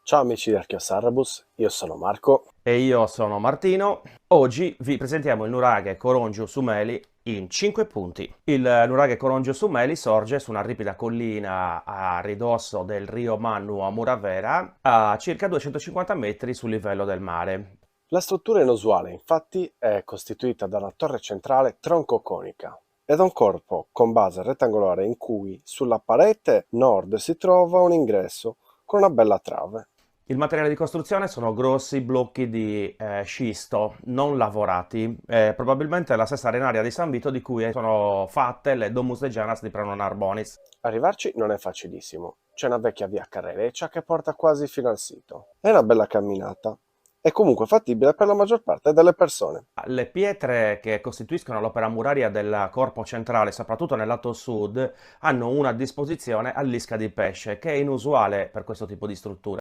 Ciao amici di Archeosarabus, io sono Marco. E io sono Martino. Oggi vi presentiamo il nuraghe Corongiu Sumeli in 5 punti. Il nuraghe Corongiu Sumeli sorge su una ripida collina a ridosso del Rio Mannu a Muravera, a circa 250 metri sul livello del mare. La struttura inusuale, infatti, è costituita da una torre centrale troncoconica e da un corpo con base rettangolare in cui sulla parete nord si trova un ingresso con una bella trave. Il materiale di costruzione sono grossi blocchi di scisto non lavorati, probabilmente la stessa arenaria di San Vito di cui sono fatte le Domus de Janas di Pranon Arbonis. Arrivarci non è facilissimo, c'è una vecchia via carrereccia che porta quasi fino al sito. È una bella camminata, è comunque fattibile per la maggior parte delle persone. Le pietre che costituiscono l'opera muraria del corpo centrale, soprattutto nel lato sud, hanno una disposizione a lisca di pesce, che è inusuale per questo tipo di strutture.